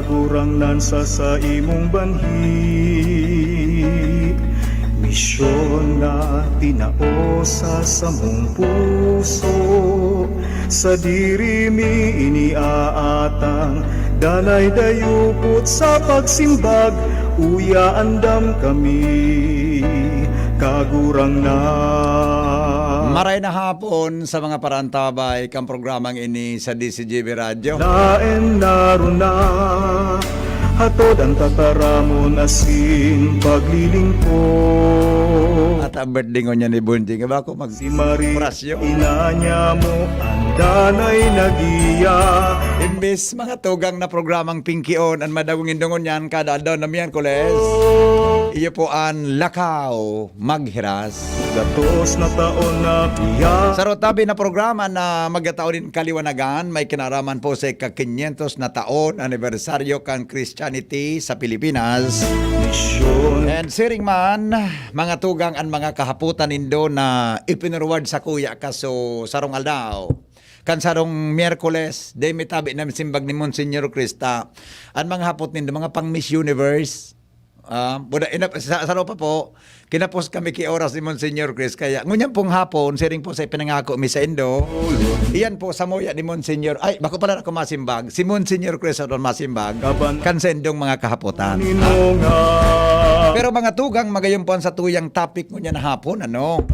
Kurangnan sa imong banhi, misyon na tinao sa mong puso, sa diri mi iniaatang, danay dayupot sa pagsimbag, uya andam kami, kagurang na. Maray na hapon sa mga parantabay kang programang ini sa DCGB Radio. Laen naroon na, hatod ang tataramon asin paglilingkod. At ang birthday ko niya ni Bunjing. Iba ko Si Marie, Prasyo. inanya mo, andanay nagiya. Imbis mga tugang na programang Pinky On ang madawingin dungon yan kada adlaw na Miyerkules. Iyo po ang Lakaw Maghiras. Gatos na taon na biya. Sa rotabi na programa na magkataon din kaliwanagan, may kinaraman po sa ika-500 na taon anibersaryo kang Christianity sa Pilipinas. Misyon And siring man, mga tugang ang mga kahaputan nindo na ipinurward sa kuya kaso sarong aldaw. Kan sarong Miyerkules, day mitabi na simbag ni Monsignor Krista. Ang mga hapot nindo, mga pang Miss Universe. Sa pa po, kinapos kami ki oras ni Monsignor Chris. Kaya ngunyan pong hapon, siring po sa pinangako mi sa Indo. Iyan po sa moya ni Monsignor. Ay, bako pala ako masimbag. Si Monsignor Chris o masimbag. Kan sa Indong mga kahapotan. ninonga. Pero mga tugang, magayon po sa tuyang topic ngunyan na hapon. Ano?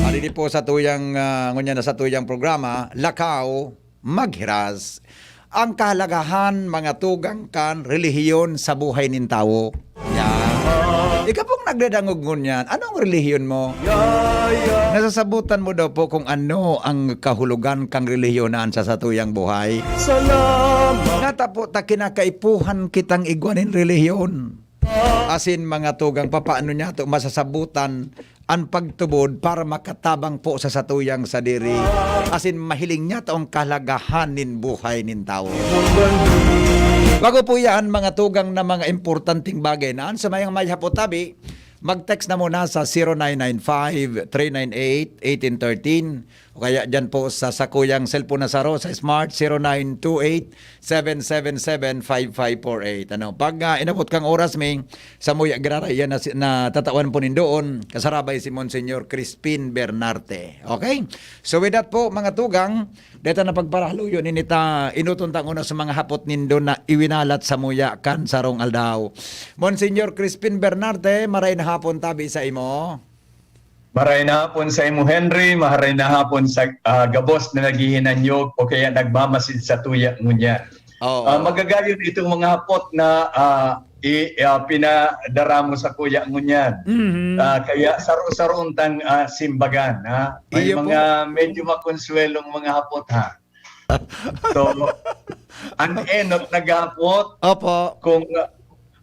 Alili po sa tuyang, ngunyan na sa tuyang programa, Lakaw Maghiras. Ang kahalagahan, mga tugang kan, relihiyon sa buhay nin tao. Yan. Ikaw pong nagdadangog ngunyan, anong relihiyon mo? Yaya. Nasasabutan mo daw po kung ano ang kahulugan kang relihiyonan sa satuyang buhay. Salamat. Natapo ta kinakaipuhan kitang igwanin relihiyon. Asin mga tugang, papaano niya to masasabutan ang pagtubod para makatabang po sa satuyang sadiri. Asin mahiling niya to ang kalagahan nin buhay nin tao. Bago po yan, mga tugang na mga importanteng bagay na sa mayang may hapotabi, mag-text na muna sa 0995-398-1813 o kaya dyan po sa sakuyang cellphone na saro sa Smart 0928-777-5548. Ano? Pag inabot kang oras, may sa muya graray yan na tatawan po nindoon, kasarabay si Monsignor Crispin Bernarte. Okay? So with that po, mga tugang, dito na pagparalo yun, inita inutuntang una sa mga hapot nindo na iwinalat sa muya kan sarong aldaw. Monsignor Crispin Bernarte, maray na hapon tabi sa imo. Maray na hapon sa imo, Henry. Maray na hapon sa gabos na naghihinanyog o kaya nagmamasid sa tuya ngunya. Oo. Magagayon itong mga hapot na pinadara mo sa kuya ngunyan. Kaya saro-saroon tang simbagan. Ha? May Iyo mga medyo makonsuelong mga hapot ha. So, ang enot nagapot Opo.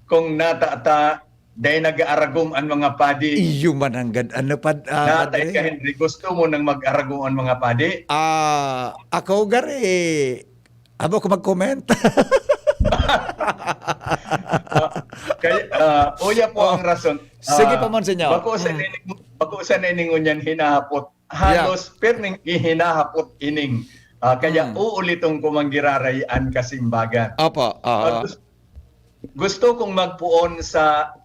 kung natata dahil nag-aaragom ang mga padi. Iyo mananggad. Ano pa? Natay ka, Henry. Gusto mo nang mag-aragom ang mga padi? Ako gari. Abo ko mag-comment. Uya po ang rason. Sige pa, Monsignor. Bako sa niningon yan hinahapot. Halos perning ihinahapot ining. Kaya uulitong kumanggirarayan kasimbagan. Opo. Gusto kong magpuon sa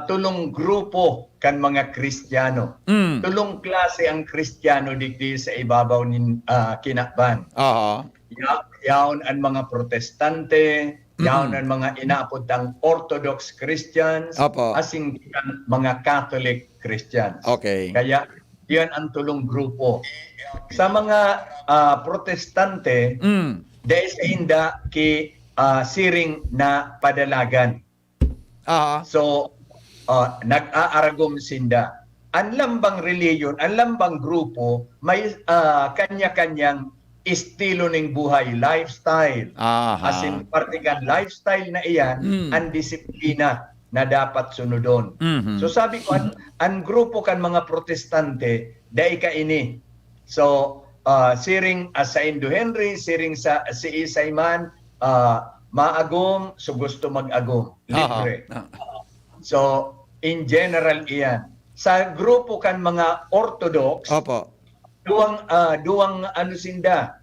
tulong grupo kan mga Kristiyano. Tulong klase ang Kristiyano digdi sa ibabaw ni kinakban. Yaon ang mga Protestante, yaon ang mga inaapod ang Orthodox Christians, Opo. asing mga Catholic Christians. Okay. Kaya yan ang tulong grupo. Sa mga Protestante, dahil sa hinda ki siring na padalagan. So, nag-aaragom sinda. Ang lambang reliyon, ang lambang grupo, may kanya-kanyang estilo ng buhay, lifestyle. As in, partikan lifestyle na iyan, ang disiplina na dapat sunodon. So sabi ko, ang grupo kan mga Protestante, dai ka ini. So, siring sa Indo Henry, siring sa si Isayman, maagom, so gusto mag-agom. Libre. So, in general iyan. Sa grupo kan mga Orthodox, Opo. duwang ano sinda,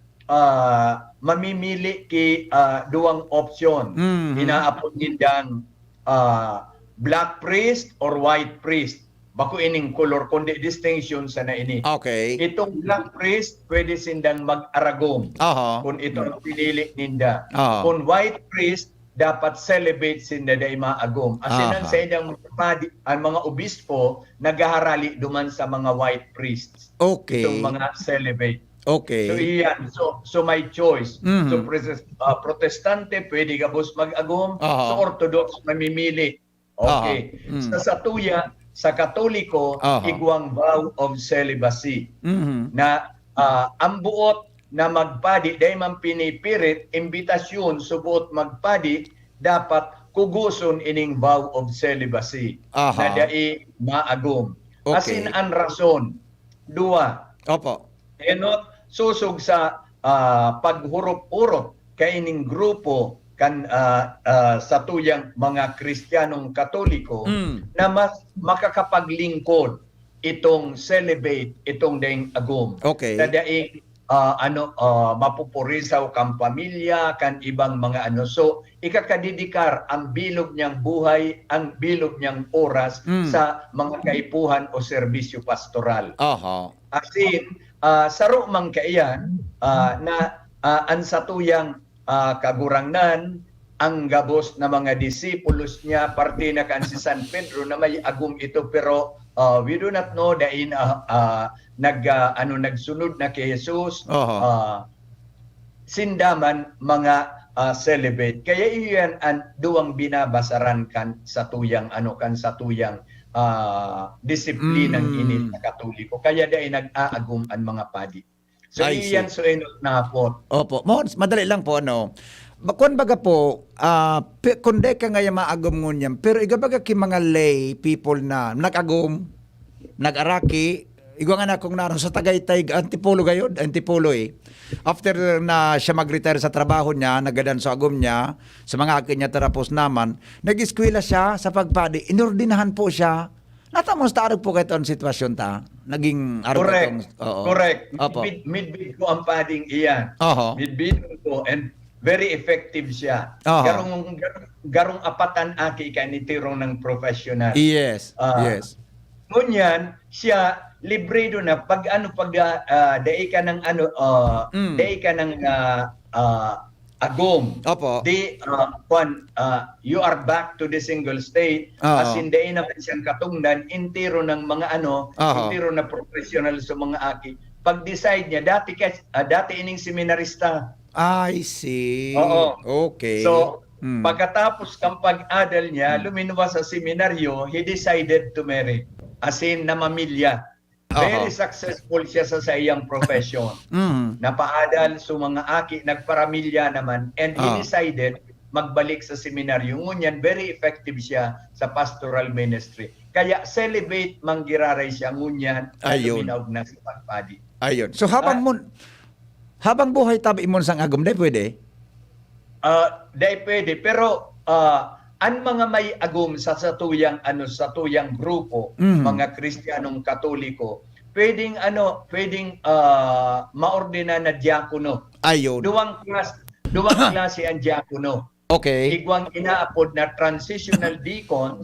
mamimili ki duwang option. Inaapod nindang black priest or white priest. Bako ining color kundi distinction sa na ini. Okay. Itong black priest pwede sindang mag-aragom Aha. kung ito ang pinili ninda. Aha. Kung white priest dapat celibate sinda day maagom. Asin ang Aha. sa inyang ang mga obispo nagaharali duman sa mga white priests. Okay. Itong mga celibate. Okay. So iyan, so may choice. Mhm. So protestante pwede gabos mag-agom, Aha. so orthodox mamimili. Okay. Aha. Sa satuya, sa Katoliko, Aha. igwang vow of celibacy Mhm. na ang buot na magpadi dahil man pinipirit imbitasyon subuot magpadi dapat kuguson ining vow of celibacy Aha. na dai maagom. Okay. Asin ang rason dua Opo. enot susog sa paghurop-urop kay ining grupo kan sa tuyang mga Kristiyanong Katoliko na mas makakapaglingkod itong celibate itong daing agom. Okay. Na daing mapupurisaw kang pamilya kan ibang mga so ikakadidikar ang bilog niyang buhay, ang bilog niyang oras sa mga kaipuhan o serbisyo pastoral. Aha. Asin saro man kaiyan na ang satuyang kagurangnan ang gabos na mga disipulos niya parte na kan si San Pedro na may agum ito pero we do not know dahil nagsunod na kay Jesus sindaman mga celibate kaya iyan ang duwang binabasaran kan sa tuyang sa tuyang disiplinang ini sa Katoliko kaya dahil nag-aagum ang mga padi. So iyan so enot na po. Opo. Madali lang po kung baga po, kundi ka nga maagom ngunyan, pero igabaga ki mga lay people na nag-agom, nag-araki, igwa nga na kung naroon sa Tagaytay, Antipolo gayod, Antipolo eh. After na siya mag-retire sa trabaho niya, nagadan sa agom niya, sa mga akin niya tarapos naman, nag-eskwela siya sa pagpadi, inordinahan po siya. Natamos taarog po kayo ang sitwasyon ta? Naging arog Correct. Opo. Midbid ko ang pading iyan. Oho. Midbid ko and very effective siya. Oho. Garong apatan aki ka ni tirong ng professional. Yes. Yes. Ngunyan, siya libre do na pag dai ka ng dai ka ng agom. Opo. You are back to the single state as in dai naman siyang katungdan intiro ng mga intiro na professional sa mga aki. Pag decide niya dati ining seminarista. I see. Oo. Okay. So, pagkatapos kang pag-adal niya, luminuwas sa seminaryo, he decided to marry. As in, na mamilya. Very successful siya sa iyang profession. Napaadal sa mga aki, nagparamilya naman, and he decided magbalik sa seminaryo. Ngunyan, very effective siya sa pastoral ministry. Kaya celibate manggiraray siya ngunyan na luminaw na sa pagpadi. Ayun. So habang buhay tabi mo sang agom, dahil pwede? Dahil pwede. Pero ang mga may agum sa satuyang grupo, mga Kristiyanong Katoliko, pwedeng maordina na diakono. Ayun. Duwang klase ang diakono. Okay. Igwang inaapod na transitional deacons,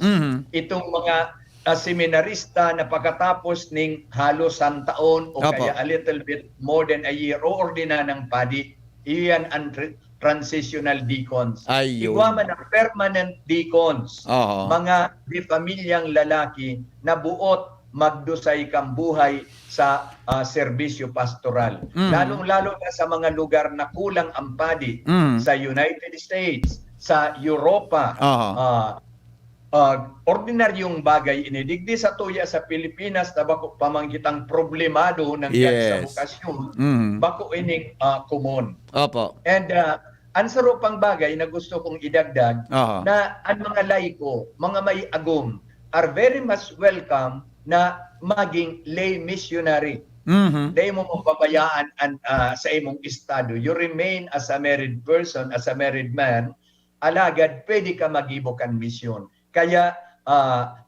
itong mga seminarista na pagkatapos ning halos taon o kaya a little bit more than a year o ordina ng padi, iyan ang transitional deacons. Ayun. Igwa man ang permanent deacons, mga di pamilyang lalaki na buot magdusay kang buhay sa serbisyo pastoral. Lalong-lalo na sa mga lugar na kulang ang padi, sa United States, sa Europa, ordinaryong bagay inidigdi sa tuya sa Pilipinas na bako pamanggitang problemado ng sa bukasyon, bako ining common. Opo. And ang sarupang bagay na gusto kong idagdag na ang mga laiko, mga may agum, are very much welcome na maging lay missionary. Dahil mo mapabayaan sa imong estado. You remain as a married person, as a married man, alagad pwede ka magibokan misyon. Kaya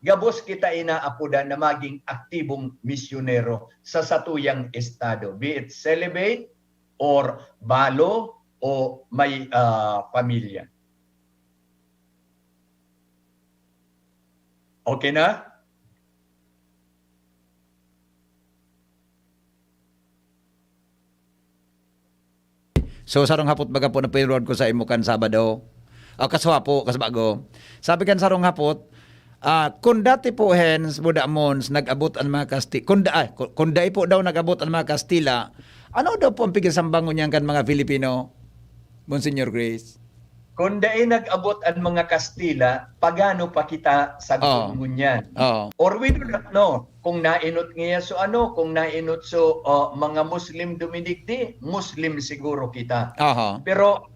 gabos kita inaapuda na maging aktibong misyonero sa satuyang estado. Be it celibate or balo o may pamilya. Okay na? So sarong hapot baga po na pinroad ko sa imo kan Sabado. O kaswa po, kasbago. Sabi kan sarong hapot, kung dati po hens, buda mons, nag-abot ang mga kung dai po daw nag-abot ang mga Kastila, ano daw po ang pigisambangon niyan kan mga Filipino, Monsignor Grace? Kung dai nag-abot ang mga Kastila, pagano pa kita sagot ngunyan? Or we do not know kung nainot niya so kung nainot so mga Muslim dumidigdi, Muslim siguro kita. Pero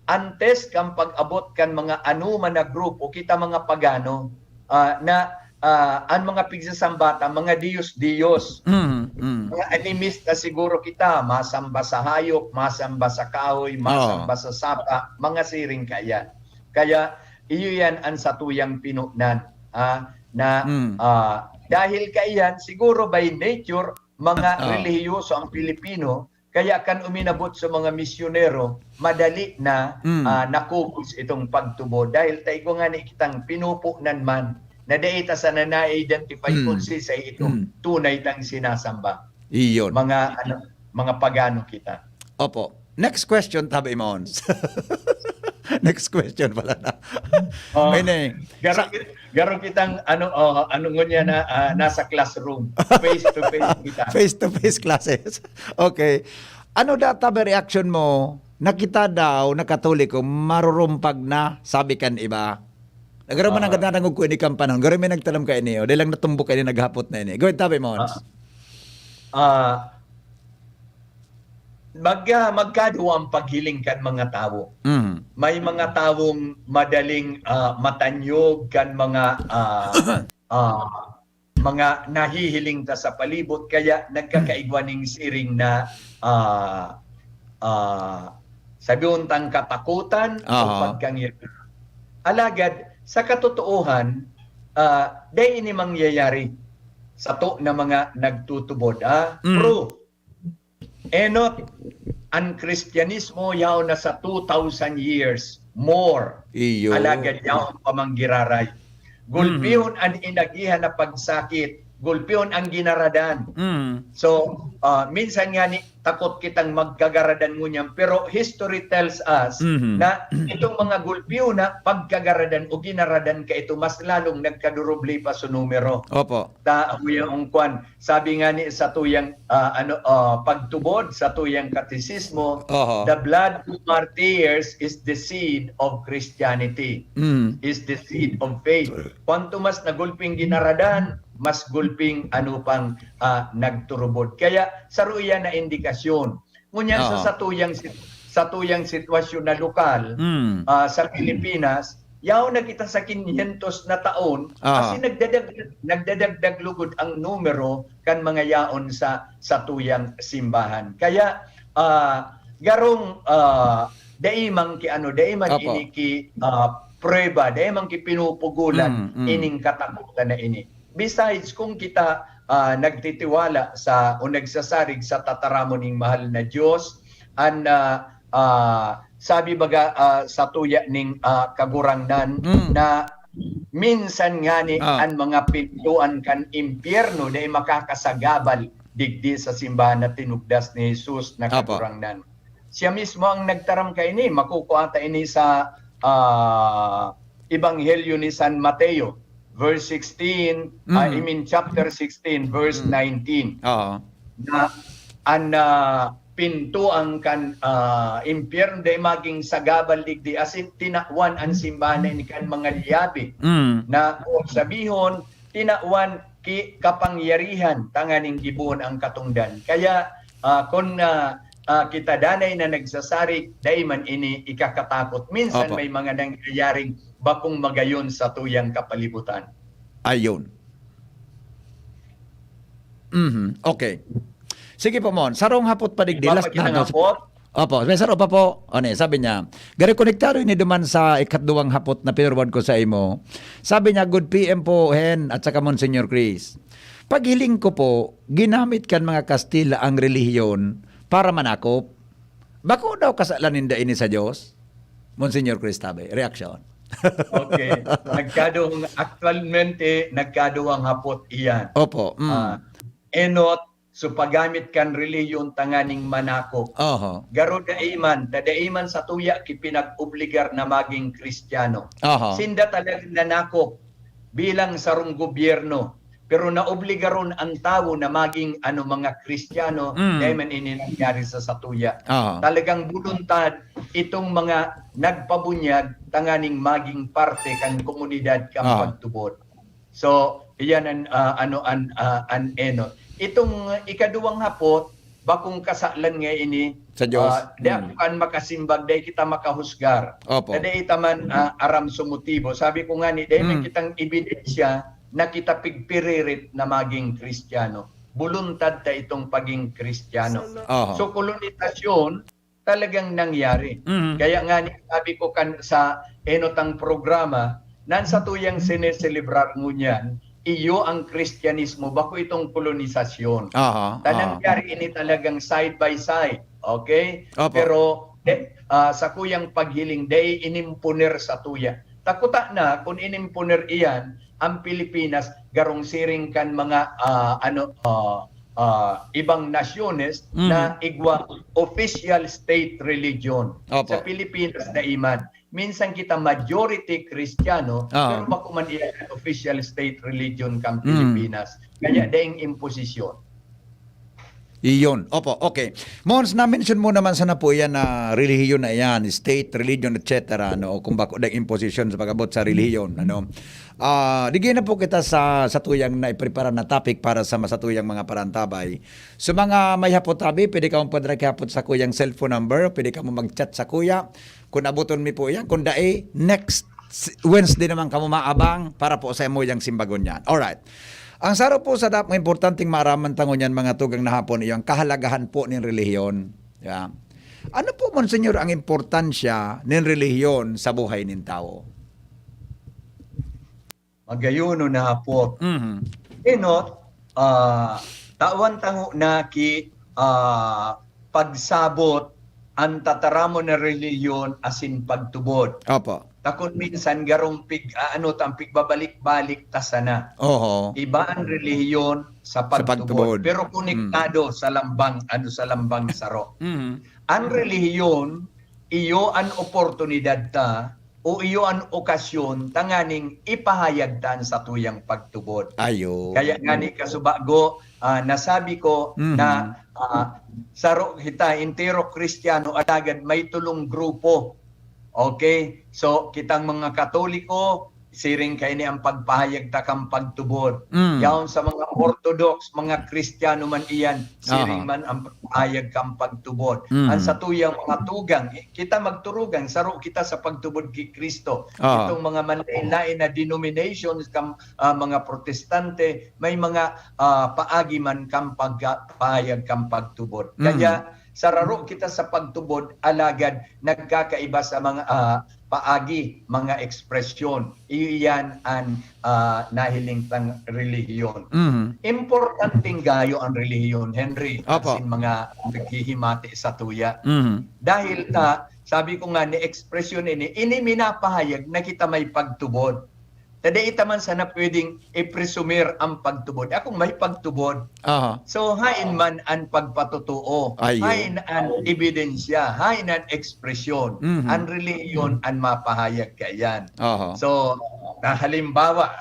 antes kang pag-abot kan mga anuman na grupo, kita mga pagano na ang mga pigsasambata, mga Diyos-Diyos. Mga animista siguro kita, masamba sa hayop, masamba sa kahoy, masamba sa sapa, mga siring kaya. Kaya iyo yan ang satuyang pinuknan. Dahil kaiyan, siguro by nature, mga relihiyoso ang Pilipino, kaya kan uminabot sa mga misyonero, madali na nakukos itong pagtubo. Dahil tayo nga ni kitang pinupuknan man, na daita sa na-identify kung sa itong tunay tang sinasamba. Iyon. Mga pagano kita. Opo. Next question, Tabi Mons. Next question pala na. Garo kitang ngunya na nasa classroom. Face to face kita. Face to face classes. Okay. Ano data ba reaction mo? Nakita daw na Katoliko marurumpag na, sabi kan iba. Nagaro man ang ganang ko ini kan panahon. Garo may nagtalam ka ini. O di lang natumbok ka ini naghapot na ini. Go ahead, Tabi Mons. Magkadwa ang paghiling kan mga tao. May mga taong madaling matanyog kan mga nahihiling ta sa palibot, kaya nagkakaigwaning siring na sabiuntang katakutan o pagkangir. Alagad sa katotoohan, day ini mangyayari sa to na mga nagtutubod. True. Enot, ang Kristyanismo yaw na sa 2,000 years more. Iyo. Alagad yaw ang pamanggiraray. Gulpihon ang inagihan na pagsakit. Gulpihon ang ginaradan. So, minsan nga ni takot kitang magkagaradan ngunyan. Pero history tells us na itong mga gulpiyo na pagkagaradan o ginaradan ka ito, mas lalong nagkadurubli pa sa numero. Opo. Sabi nga ni sa tuyang pagtubod, sa tuyang katisismo, the blood of martyrs is the seed of Christianity. Is the seed of faith. Kwanto mas nagulping ginaradan, mas gulping nagturubod. Kaya saruya na indikasyon. Ngunyan sa tuyang sitwasyon na lokal sa Pilipinas, yaw na kita sa 500 na taon kasi nagdadagdag lugod ang numero kan mga yaon sa tuyang simbahan. Kaya garong daimang ini ki prueba, daimang ki pinupugulan ining katakutan na ini. Besides, kung kita nagtitiwala o nagsasarig sa tataramon ng mahal na Diyos, sabi baga sa tuya ning kagurangnan na minsan nga ni ang mga pintuan kan impyerno na makakasagabal digdi sa simbahan na tinugdas ni Jesus na kagurangnan. Siya mismo ang nagtaram kay ini, makukuha ini sa Ebanghelyo ni San Mateo. Verse 16, chapter 16, verse 19. Na ang pintuan kan impyerno day maging sagabal digdi asin tinakwan ang simbahan ni kan mga liyabi. Na sabihon tinakwan ki kapangyarihan tanganing gibuon ang katungdan. Kaya kung kita danay na nagsasari, dayman ini ikakatakot. Minsan may mga nangyayaring bakong magayon sa tuyang kapalibutan. Ayun. Okay. Sige po, Mon. Sarong hapot pa digdi. Last na. Opo, may saro pa po. Sabi niya, gari konektado ini duman sa ikatduwang hapot na pinurwad ko sa imo. Sabi niya, good PM po, Hen, at saka Monsignor Chris. Paghiling ko po, ginamit kan mga Kastila ang relihiyon para manakop. Bako daw kasalaninda ini sa Diyos? Monsignor Cristabe, reaction. Okay. Actualmente, nagkaduwang hapot iyan. Opo. Enot, so paggamit kan reliyon tanganing manako. Oho. Garo daiman sa tuya ki pinag-obligar na maging Kristiyano. Oho. Sinda talagang nanako bilang sarong gobyerno. Pero naobligaron ang tao na maging mga Kristiyano dahil man ini nangyari sa satuya. Talagang buluntad itong mga nagpabunyag tanganing maging parte kan komunidad kang pagtubod. So, iyan an enot. Itong ikaduwang hapot, bakong kasalan nga ini sa Diyos. Di ako kan makasimbag, dahil kita makahusgar. Opo. Dahil itaman aram sumutibo. Sabi ko nga ni, dahil may kitang ebidensya na kita pigpiririt na maging Kristiyano. Buluntad ta itong paging Kristiyano. So kolonitasyon talagang nangyari. Kaya nga ni sabi ko kan sa enotang programa, nan sa tuyang sineselebrar mo niyan, iyo ang Kristyanismo, bako itong kolonisasyon. Nangyari ini talagang side by side. Okay? Pero sa kuyang paghiling, day inimpuner sa tuya. Takuta na kung inimpuner iyan, ang Pilipinas garong siring kan mga ibang nasyones na igwa official state religion. Sa Pilipinas na iman. Minsan kita majority Kristiyano, pero bako man iyan official state religion kang Pilipinas. Kaya daing imposisyon. Iyon. Opo, okay. Mons, na-mention mo naman sana po yan na relihiyon na yan, state, religion, etc. No? Kung bako na imposition sa pagabot sa relihiyon. Ano? Digyan na po kita sa tuyang na iprepara na topic para sa masatuyang mga parantabay. So mga may hapot-tabi, pwede ka mong padrakihapot sa kuyang cellphone number, pwede ka mong mag-chat sa kuya. Kung abuton mi po yan, kung dae, next Wednesday naman ka mo maabang para po sa mo yung simbagon yan. Alright. Ang saro po sa dapat importanteng maraman tangon yan mga tugang na hapon yung kahalagahan po ng relihiyon. Yeah. Ano po, Monsignor, ang importansya ng relihiyon sa buhay ng tao? Magayuno na hapon. Enot, tawan tango na ki pagsabot ang tataramo na relihiyon asin pagtubod. Opo. Takon minsan garong pigbabalik-balik ta sana. Iba ang relihiyon sa pagtubod. Pero konektado sa lambang sa lambang saro. Ang relihiyon iyo an oportunidad ta o iyo an okasyon tanganing ipahayag tan sa tuyang pagtubod. Ayo. Kaya ngani kasubago nasabi ko na saro kita entero Kristiyano alagad may tulong grupo. Okay? So, kitang mga Katoliko, siring kayo ni ang pagpahayag takang pagtubod. Yaon sa mga Orthodox, mga Kristiyano man iyan, siring man ang pagpahayag kang pagtubod. Ang sa tuyang mga tugang, kita magturugan, saro kita sa pagtubod kay Kristo. Itong mga manlain na denominations, mga Protestante, may mga paagi man kang pagpahayag kang pagtubod. Kaya, sararo kita sa pagtubod alagad nagkakaiba sa mga paagi, mga ekspresyon. Iyan ang nahiling tang relihiyon. Importanteng gayo ang relihiyon, Henry, asin mga naghihimati sa tuya. Dahil sabi ko nga ni ekspresyon ini minapahayag na kita may pagtubod. Tadi itaman sana pwedeng i-presumir ang pagtubod. Akong may pagtubod. So, hain man ang pagpatutuo. Hain ang ebidensya. Hain ang ekspresyon. Ang reliyon ang mapahayag kayan. So, halimbawa,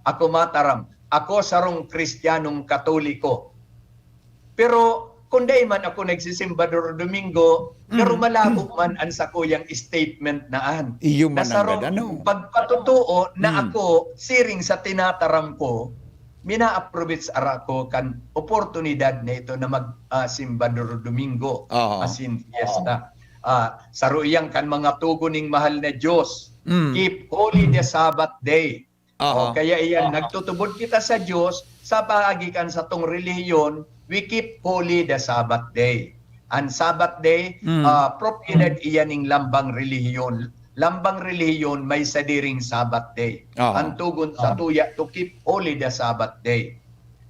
ako mataram. Ako sarong Kristiyanong Katoliko. Pero, kung di man ako nagsisimba Domingo, pero malabo man ang sakuyang statement naan. Iyo man ang pagpatutuo na ako, siring sa tinataram ko, mina-approve arako kan oportunidad na ito na magsimba Domingo, asin fiesta. Saruyang kan mga tuguning mahal na Diyos, keep holy the Sabbath day. Kaya iyan, nagtutubod kita sa Diyos, sa paagikan sa tong relihiyon, we keep holy the Sabbath day. Ang Sabbath day, propiedad iyan ng lambang relihiyon. Lambang relihiyon may sadiring Sabbath day. Ang tugon sa tuya to keep holy the Sabbath day.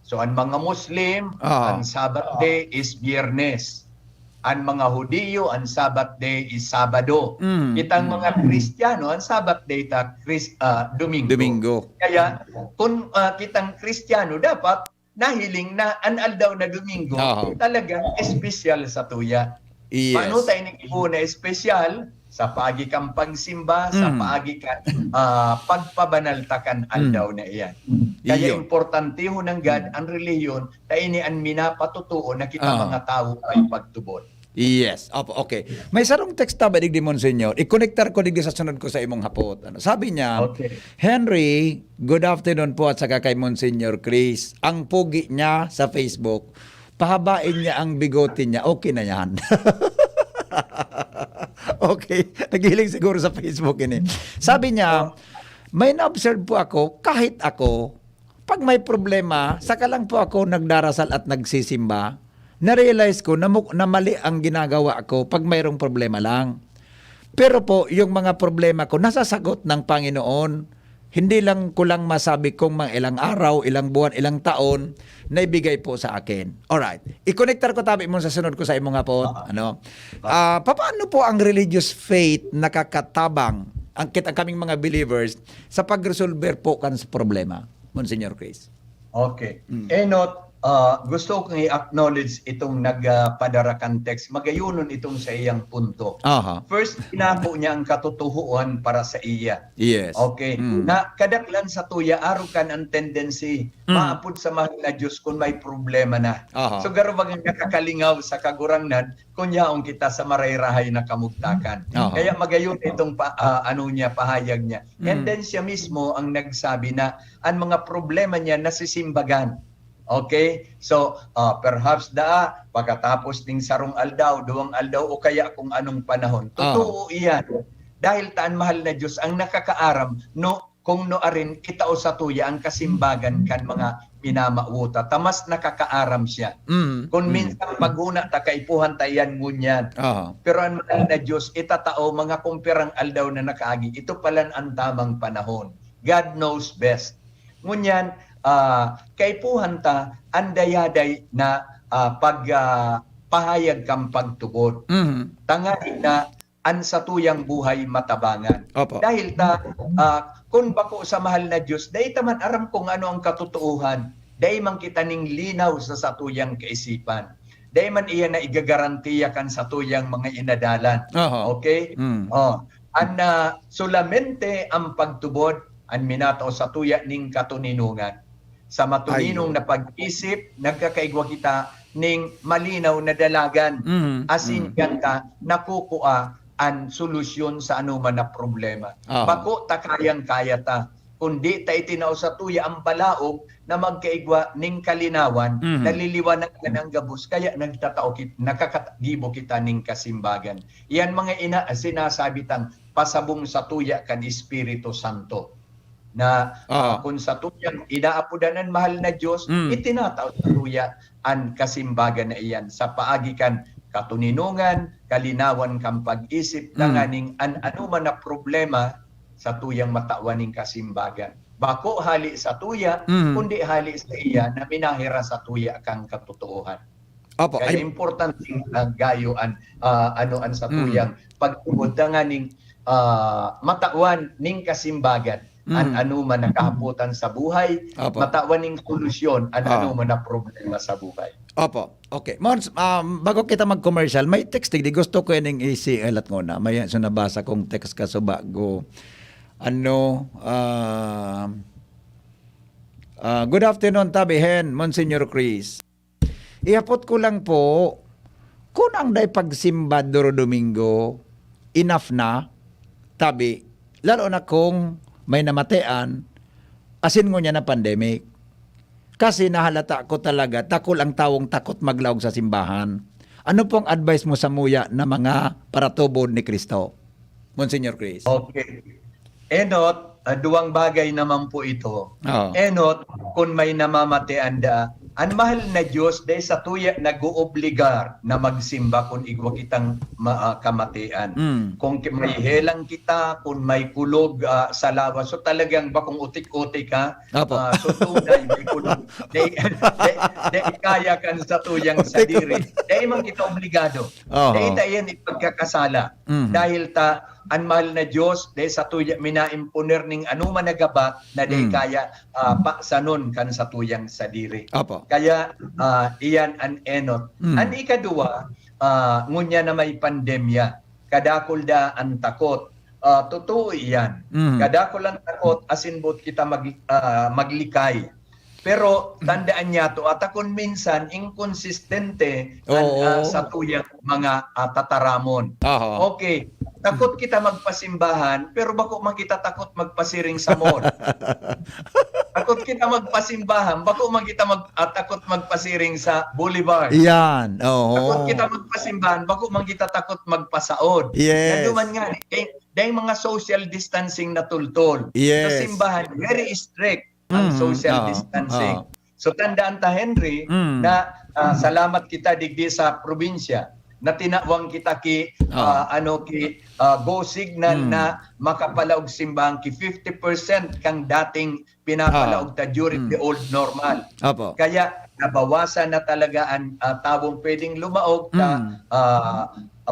So ang mga Muslim, ang Sabbath day is Biyernes. ang mga Hudiyo, ang Sabbath day is Sabado. Mm. Kitang mga Kristiyano, ang Sabbath day Domingo. Domingo. Kaya kung kitang Kristiyano, dapat nahiling na ang aldaw na Domingo talagang espesyal sa tuya. Yes. Paano tayo nag-ibo na espesyal? Sa paagi kang pagsimba, sa paagi kang pagpabanaltakan aldaw na iyan. Kaya Iyo. importante ho ng God ang reliyon na ini ang minapatutuo na kita mga tao ay pagtubod. Yes. Opo, okay. May sarong text ba digdi Monsignor? I-connectar ko digdi sa sunod ko sa imong hapot. Ano? Sabi niya, Okay. Henry, good afternoon po at saka kay Monsignor Chris. Ang pugi niya sa Facebook, pahabain niya ang bigote niya. Okay na yan. Okay. Naghiling siguro sa Facebook ini. Sabi niya, may na-observe po ako, kahit ako, pag may problema, saka lang po ako nagdarasal at nagsisimba, na-realize ko na mali ang ginagawa ko pag mayroong problema lang. Pero po, yung mga problema ko, nasasagot ng Panginoon. Hindi lang ko lang masabi kung mga ilang araw, ilang buwan, ilang taon na ibigay po sa akin. Alright. I-connectar ko tabi mo sa sunod ko sa imong po. Paano po ang religious faith nakakatabang ang kaming mga believers sa pag-resolver po kan sa problema? Monsignor Chris. Okay. Enot, gusto kong i-acknowledge itong nagpadarakan text. Magayunon itong sa iyang punto. First, pinako niya ang katotohuan para sa iya. Yes. Okay. Na kadaklan sa tuya, arukan ang tendency maapod sa mahal na Diyos kung may problema na. So garwag ang nakakalingaw sa kagurangnan kung yaong kita sa marayrahay na kamugtakan. Kaya magayon itong pahayag niya. And then siya mismo ang nagsabi na ang mga problema niya nasisimbagan. Okay? So, perhaps pagkatapos ng sarong aldaw, duwang aldaw, o kaya kung anong panahon. Totoo iyan. Dahil taan mahal na Diyos ang nakakaaram, kung arin kitao sa tuya ang kasimbagan kan mga minamauta. Tamas nakakaaram siya. Kung minsan paghuna ta kaipuhan tayan ngunyan. Pero ang mahal na Diyos, itatao mga kumpirang aldaw na nakaagi. Ito pala ang tamang panahon. God knows best. Ngunyan, kaipuhan ta andayaday na pagpahayag kang pagtubod. Tangari na an sa tuyang buhay matabangan. Dahil kung bako sa mahal na Diyos, dahi taman aram kung ano ang katotohan, dahi man kita ning linaw sa satuyang kaisipan. Dahi man iya na igagarantiya kan sa tuyang mga inadalan. Okay? Solamente ang pagtubod an minato sa tuya ning katuninungan. Sa matuninong na pag-isip, nagkakaigwa kita ning malinaw na dalagan. Asin yan ka, nakukuha ang solusyon sa anuman na problema. Bako ta kayang-kaya ta. Kundi ta itinaw sa tuya ang balaog na magkaigwa ning kalinawan, naliliwanag ka ng gabus, kaya nakakagibo kita ning kasimbagan. Yan mga sinasabi tang pasabong sa tuya kan Espiritu Santo. Na kung sa tuyang inaapudanan mahal na Diyos, itinataw sa tuya ang kasimbagan na iyan sa paagikan katuninungan, kalinawan kang pag-isip, nanganing anuman na problema sa tuyang matawaning kasimbagan. Bako hali sa tuya, kundi hali sa iya na minahira sa tuya kang katotohan. Kaya importante gayuan sa tuyang pagtubod nanganing matawan ning kasimbagan. Anuman na kahaputan sa buhay, matawaning solusyon anuman na problema sa buhay. Okay. Mons, bago kita mag-commercial, may text di gusto ko yung i-CL nguna. May nabasa kong text ka so bago. Good afternoon, Tabihen, Monsignor Chris. Iapot ko lang po, kung ang day pagsimba duro Domingo, enough na, tabi, lalo na kung may namatayan, asin mo niya na pandemic. Kasi nahalata ko talaga, takol ang tawong takot maglawag sa simbahan. Ano pong advice mo sa muya na mga paratubod ni Kristo? Monsignor Chris. Okay. Enot, duwang bagay naman po ito. Enot, kung may namamatayan ang mahal na Diyos dahil sa tuya nag-oobligar na magsimba kung igwa kitang kamatian. Kung may helang kita, kung may kulog sa lawa, so talagang bakong utik-utik ka, so tunay may kulog. Dahil kaya kan sa tuyang sadiri. Dahil man kita obligado. Dahil tayo ipagkakasala. Dahil ang mahal na Diyos dahil sa tuya minaimponer ning anuman nagabat na dahil kaya paksanon kan sa tuyang sadiri. Kaya iyan an enot. Ang ikadua, ngunya na may pandemya, kadakol da ang takot. Totoo iyan. Kadakol ang takot asinbot kita maglikay. Pero tandaan niya to at kung minsan inconsistente sa tuyang mga tataramon. Okay, takot kita magpasimbahan pero bako man kita takot magpasiring sa mall. Takot kita magpasimbahan, bako man kita takot magpasiring sa boulevard. Yan. Takot kita magpasimbahan, bako man kita takot magpasaod. Naduman nga dahil mga social distancing na tultol. Sa simbahan very strict ang social distancing. So tandaan ta Henry na salamat kita digdi sa probinsya na tinawang kita ki go signal na makapalaog simbahan ki 50% kang dating pinapalaog ta during the old normal. Kaya nabawasan na talaga ang tawong pwedeng lumaog ta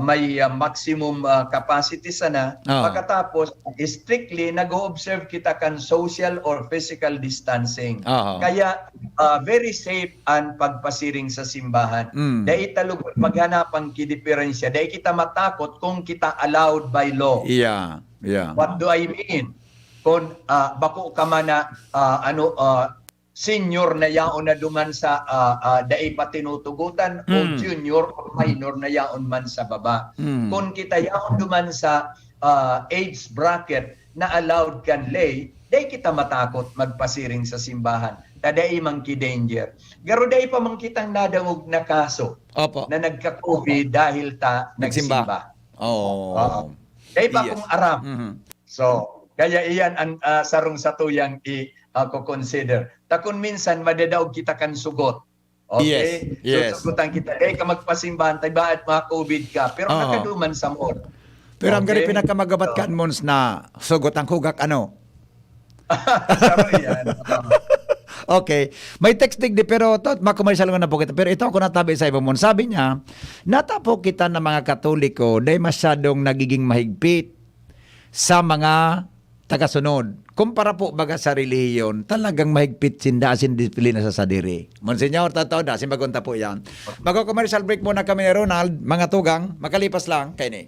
may maximum capacity sana. Pagkatapos, strictly nag-observe kita kan social or physical distancing. Kaya very safe ang pagpasiring sa simbahan. Dahil talog maghanapang kidiferensya. Dahil kita matakot kung kita allowed by law. What do I mean? Kung bako ka man na senior na yaon na duman sa dai pa tinutugutan o junior o minor na yaon man sa baba. Kung kita yaon duman sa age bracket na allowed kan lay, dai kita matakot magpasiring sa simbahan. Dai man ki danger. Garo dai pa man kitang nadangog na kaso na nagka-COVID dahil ta nagsimba. Dai pa kung aram. So, kaya iyan ang sarong sa tuyang ako consider. Takon minsan madadaog kita kan sugot. Okay? So sugutan kita, ka magpasimbahan, tayo ba at mga COVID ka? Pero nakaduman sa mall. Pero ang gari pinakamagabat kan mons na sugot ang kugak ano? Sabi yan. Okay. May text digdi pero makumarisal na po kita. Pero ito ako natabi sa ibang mon. Sabi niya, natapo kita ng mga Katoliko dahil masyadong nagiging mahigpit sa mga tagasunod. Kumpara po baga sa reliyon, talagang mahigpit sindasin disiplina sa sadiri. Monsignor, totoo da, simbagunta po yan. Magko-commercial break muna kami ni Ronald, mga tugang, makalipas lang, kay ni.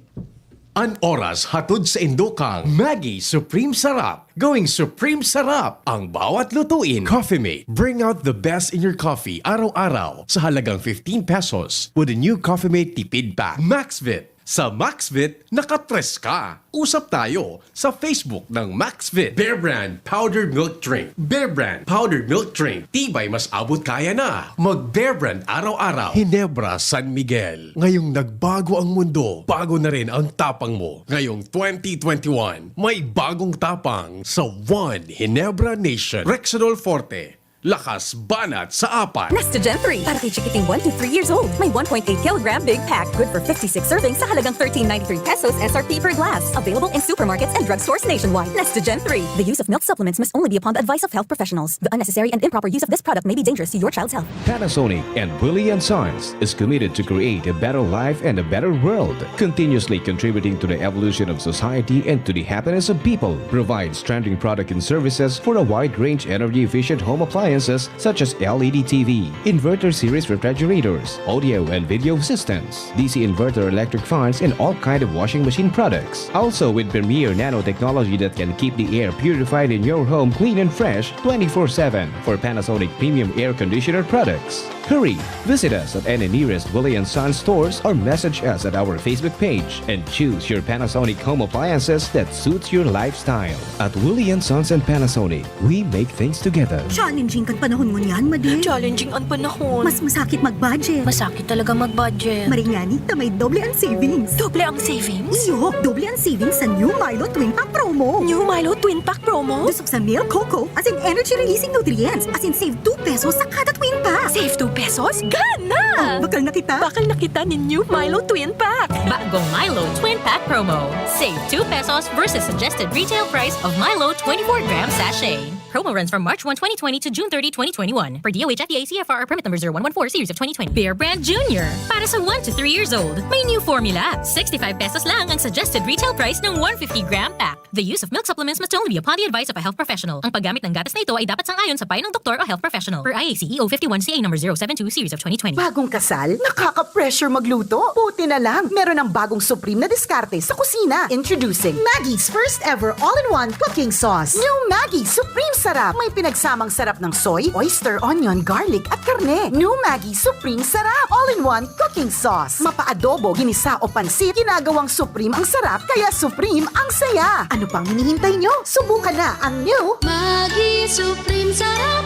An oras hatod sa Indokang Maggie Supreme Sarap. Going Supreme Sarap ang bawat lutuin. Coffee Mate. Bring out the best in your coffee araw-araw sa halagang 15 pesos with a new Coffee Mate tipid pack. Maxvit. Sa Maxvit, nakatres ka. Usap tayo sa Facebook ng Maxvit. Bear Brand Powdered Milk Drink. Bear Brand Powdered Milk Drink. Tibay mas abot kaya na. Mag Bear Brand araw-araw. Ginebra San Miguel. Ngayong nagbago ang mundo, bago na rin ang tapang mo. Ngayong 2021, may bagong tapang sa One Ginebra Nation. Rexidol Forte. Lakas banat sa apat. Nestogen 3. Para kay chikiting 1 to 3 years old. May 1.8 kilogram big pack. Good for 56 servings sa halagang 13.93 pesos SRP per glass. Available in supermarkets and drugstores nationwide. Nestogen 3. The use of milk supplements must only be upon the advice of health professionals. The unnecessary and improper use of this product may be dangerous to your child's health. Panasonic and Willie & Sons is committed to create a better life and a better world, continuously contributing to the evolution of society and to the happiness of people. Provides trending product and services for a wide range energy-efficient home appliances such as LED TV, inverter series refrigerators, audio and video systems, DC inverter electric fans, and all kind of washing machine products. Also with premier nanotechnology that can keep the air purified in your home clean and fresh 24/7 for Panasonic premium air conditioner products. Hurry! Visit us at any nearest Willie & Sons stores or message us at our Facebook page and choose your Panasonic home appliances that suits your lifestyle. At Willie & Sons and Panasonic, we make things together. Challenging kan panahon mo niyan, Madi. Challenging ang panahon. Mas masakit mag-budget. Masakit talaga mag-budget. Maringani na may doble ang savings. Doble ang savings? Iyo, doble ang savings sa New Milo Twin Pack promo. New Milo Twin twin pack promo? Lusok sa milk cocoa as in energy-releasing nutrients. As in save 2 pesos sa kada twin pack. Save 2 pesos? Gana! Bakal na kita. Bakal nakita ni new Milo Twin Pack. Bagong Milo Twin Pack Promo. Save 2 pesos versus suggested retail price of Milo 24-gram sachet. Promo runs from March 1, 2020 to June 30, 2021. Per DOH FDA CFR permit number 0114 series of 2020. Bear Brand Junior. Para sa 1 to 3 years old. May new formula. 65 pesos lang ang suggested retail price ng 150-gram pack. The use of milk supplements must only be upon the advice of a health professional. Ang paggamit ng gatas na ito ay dapat sangayon sa payo ng doktor o health professional. Per IACEO 51CA number 072 series of 2020. Bagong kasal? Nakaka-pressure magluto? Buti na lang, meron ng bagong Supreme na diskarte sa kusina. Introducing Maggie's first ever all-in-one cooking sauce. New Maggie Supreme Sarap. May pinagsamang sarap ng soy, oyster, onion, garlic at karne. New Maggie Supreme Sarap. All-in-one cooking sauce. Mapa-adobo, ginisa o pansit, ginagawang Supreme ang sarap, kaya Supreme ang saya. Ano pang hinihintay nyo? Subukan na ang new Maggi Supreme Sarap.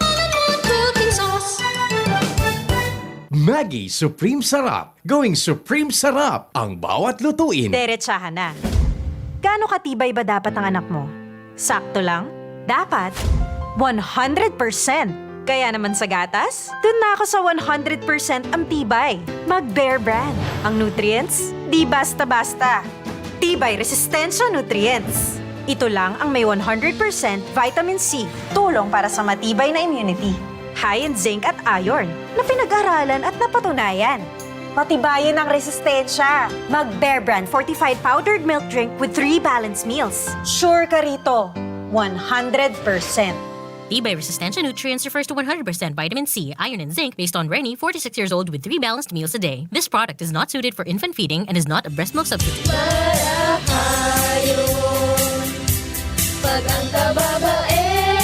All-in-one cooking sauce. Maggie Supreme Sarap. Going Supreme Sarap ang bawat lutuin. Diretsahan na. Gaano katibay ba dapat ang anak mo? Sakto lang? Dapat 100%. Kaya naman sa gatas, dun na ako sa 100% ang tibay. Mag-Bear Brand. Ang nutrients, di basta-basta. Tibay resistensya nutrients. Ito lang ang may 100% vitamin C, tulong para sa matibay na immunity. High in zinc at iron, na pinag-aralan at napatunayan. Patibayin ang resistensya. Mag-Bear Brand Fortified Powdered Milk Drink with 3 balanced meals. Sure ka rito, 100%. Tibay resistensya nutrients refers to 100% vitamin C, iron, and zinc based on Rennie, 46 years old with 3 balanced meals a day. This product is not suited for infant feeding and is not a breast milk substitute. Pag ang kababaehan,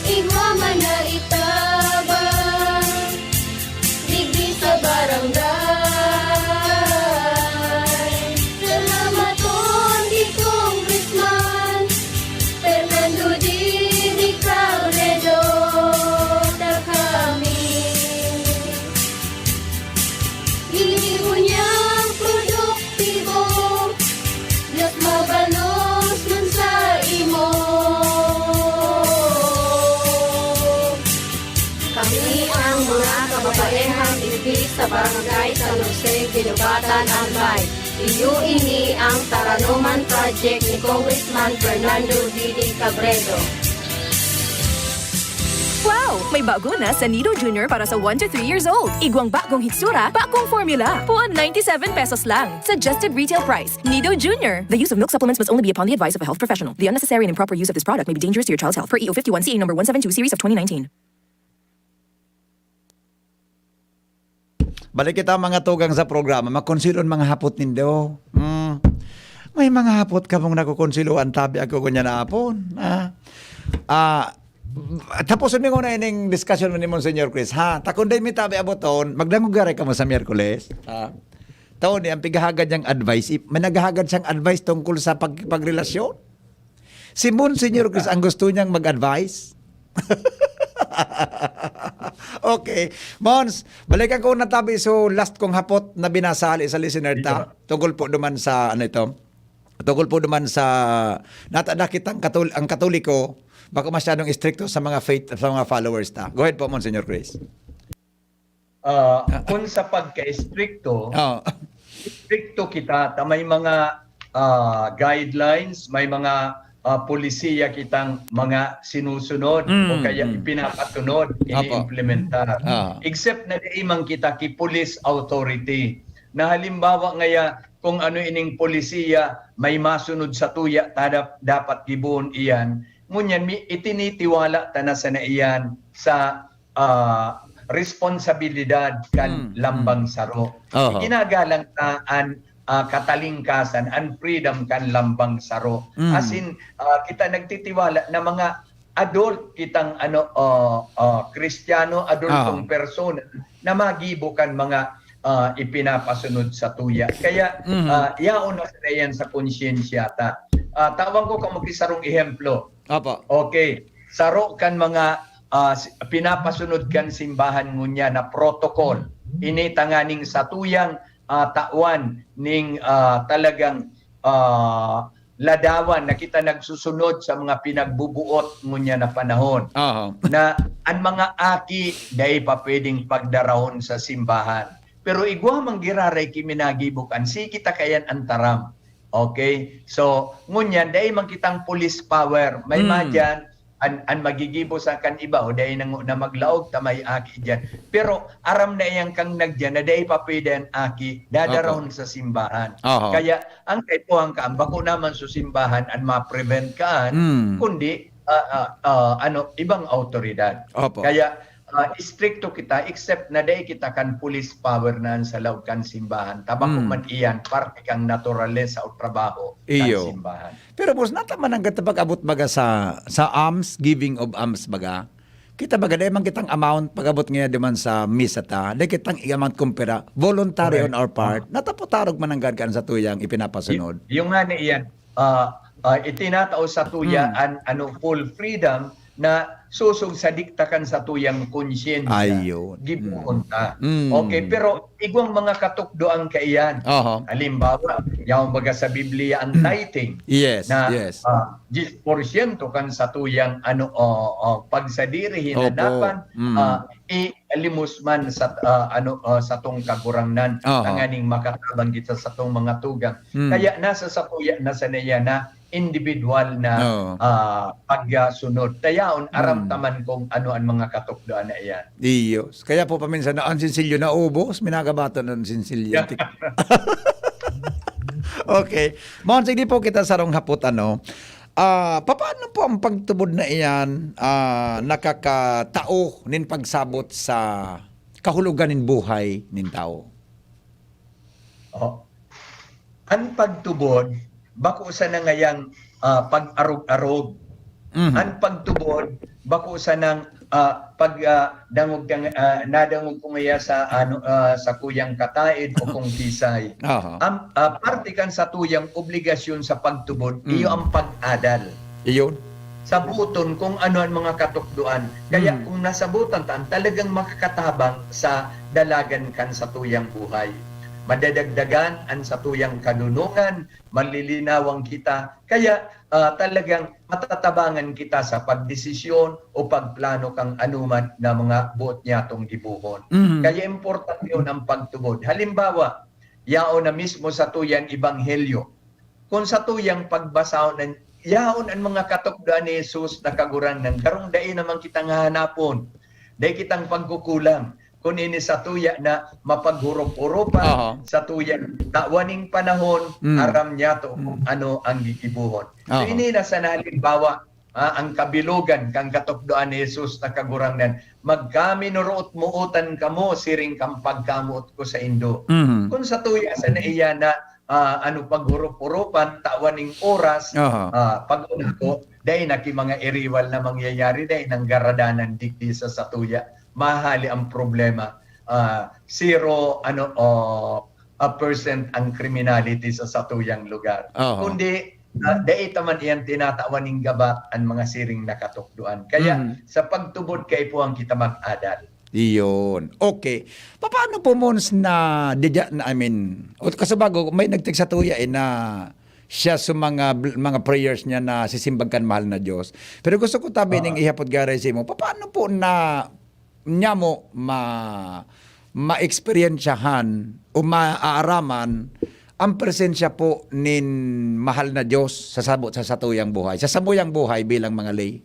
igwa man na itabang, digdi sa barangay. Salamat on di Congressman Fernando Dini Cabredo na kami. Inigo niyang produktibo, Diyos mabalos man sa imo. Kami ang mga kababaehang ibig sa barangay San Jose, Ginubatan, Albay. Iyo ini ang Taranuman Project ni Congressman Fernando Didi Cabredo. Wow! May bago na sa Nido Junior para sa 1 to 3 years old. Igwang bagong hitsura, bagong formula. Puan 97 pesos lang. Suggested retail price. Nido Junior. The use of milk supplements must only be upon the advice of a health professional. The unnecessary and improper use of this product may be dangerous to your child's health. Per EO 51CA number 172 series of 2019. Balik kita mga tugang sa programa, makonsilon mga hapot nindo. May mga hapot ka mong nakukonsiluan, tabi ako kunya na hapon. Tapos mo na ining discussion mo ni Monsignor Chris, ha? Takunday mi tabi aboton, magdangugare ka mo sa Miyerkules. Taon ni ang pigahagad niyang advice, managahagad siyang advice tungkol sa pagrelasyon. Si Monsignor Chris ang gusto niyang mag-advise. Okay. Mons, balikan ko na tabi so last kong hapot na binasali sa listener ta. Tungkol po duman sa ano ito. Tungkol po duman sa nakita ang Katoliko baka masyadong stricto sa mga faith sa mga followers ta. Go ahead po Monsignor Chris. Kung sa pagka-stricto, stricto kita, may mga guidelines, may mga polisiya kitang mga sinusunod o kaya ipinapatunod, ini-implementar. Except na diimang kita ki police authority. Na halimbawa ngaya kung ano ining polisiya may masunod sa tuya dapat gibuon iyan. Ngunyan itinitiwala ta na sa iyan sa responsibilidad kan lambang saro. Ginagalang taan katalingkasan and freedom kan lambang saro. As in kita nagtitiwala na mga adult kitang Kristiyano, adultong persona na magibo kan mga ipinapasunod sa tuya. Kaya yaon na sa yan sa konsyensya ta. Tawag ko kung magisarong ehemplo. Okay. Saro kan mga pinapasunod kan simbahan ngunya na protocol. Initanganing sa tuyang tawan ning talagang ladawan na kita nagsusunod sa mga pinagbubuot ngunya na panahon. Na ang mga aki dahil pa pwedeng pagdarahon sa simbahan. Pero igwa manggiraray kiminagibukan, si kita kayan antaram. Okay? So, ngunyan, dahil man kitang police power, may madyan, an magigibo sa kan iba o dahil na maglaog tamay aki dyan. Pero aram na iyang kang nagdyan na dahil pa pwede ang aki dadarahon sa simbahan. Kaya ang kaipuhang kaan bako naman sa simbahan an ma-prevent kaan kundi ibang autoridad. Kaya stricto kita except na dahil kita kan police power na sa laog kan simbahan. Tabako man iyan parte kang naturales sa trabaho kan simbahan. Pero boss, nataman ang pag-abot baga sa alms, giving of alms baga. Kita baga, dahil man kitang amount, pag-abot nga naman sa misa ta, dahil kitang amount kumpira, voluntary on our part, natapotarog man ang gadkan sa tuyang ipinapasunod. Yung nga na iyan, itinatao sa tuya full freedom na susog sa diktakan sa tuyang konsyensya. Gibuhon ta. Okay, pero igwang mga katukdo ang kaiyan. Halimbawa, yung baga sa Biblia ang tithing. Na 10% kan sa tuyang pagsadiri hinanapan i-alimos man sa sa tong kagurangnan tanganing makatabang kita sa tong mga tugang. Kaya nasa sa tuya na sanaya na individual na pagsunod. Tayaon, aramtaman kung ano ang mga katukdoan na iyan. Diyos. Kaya po paminsan na ang sinsilyo na ubos, minagabatan ng sinsilyo. Okay. Mohon, sige po kita sarong hapot paano po ang pagtubod na iyan nakakatao nin pagsabot sa kahulugan nin buhay nin tao? Ang pagtubod, bako sa nangayang pag-arog-arog. Ang pagtubod, bako sa nang nadangog ko ngaya sa kuyang kataid o kung kisay. Parte kan sa tuyang obligasyon sa pagtubod, iyo ang pag-adal. Iyon. Sabuton kung ano ang mga katukduan. Kaya kung nasabutan tan, talagang makakatabang sa dalagan kan sa tuyang buhay. Madadagdagan ang sa tuyang kanunungan, malilinawang kita. Kaya talagang matatabangan kita sa pagdesisyon o pagplano kang anuman na mga buot niya itong gibuhon. Kaya important yun ang pagtubod. Halimbawa, yaon na mismo sa tuyang ebanghelyo. Kung sa tuyang pagbasa ng yaon ang mga katukdaan ni Jesus na kagurang ng karong dai naman kitang hahanapon. Dai kitang pagkukulang. Kung ini sa tuya na mapaghurup-urupan sa tuya tawaning panahon, aram niya to kung ano ang gikibuhon. So ini na sa halimbawa, ang kabilugan kang katukdoan ni Jesus na kagurangnan, magkami nuruot muutan kamo, siring kang pagkamuot ko sa Indo. Kung sa tuya sa naiya na paghurup-urupan, tawaning oras, pag-una ko, dahil naki mga iriwal na mangyayari, dahil nang garadanan digdi sa satuya. Mahali ang problema. 0% ang criminality sa satuyang lugar. Kundi dahil taman iyan tinatawaning gabat ang mga siring nakatukduan. Kaya sa pagtubod kay po ang kita mag-adal. Iyon. Okay. Paano po Mons na kasabago may nagtig sa tuya na siya sa mga prayers niya na sisimbagkan mahal na Diyos. Pero gusto ko tabi ning ihapot garay sa mo. Paano po na niya mo ma-experiensyahan o maaaraman ang presensya po nin mahal na Diyos sa sabot sa satuyang buhay, sa sabuyang buhay bilang mga lay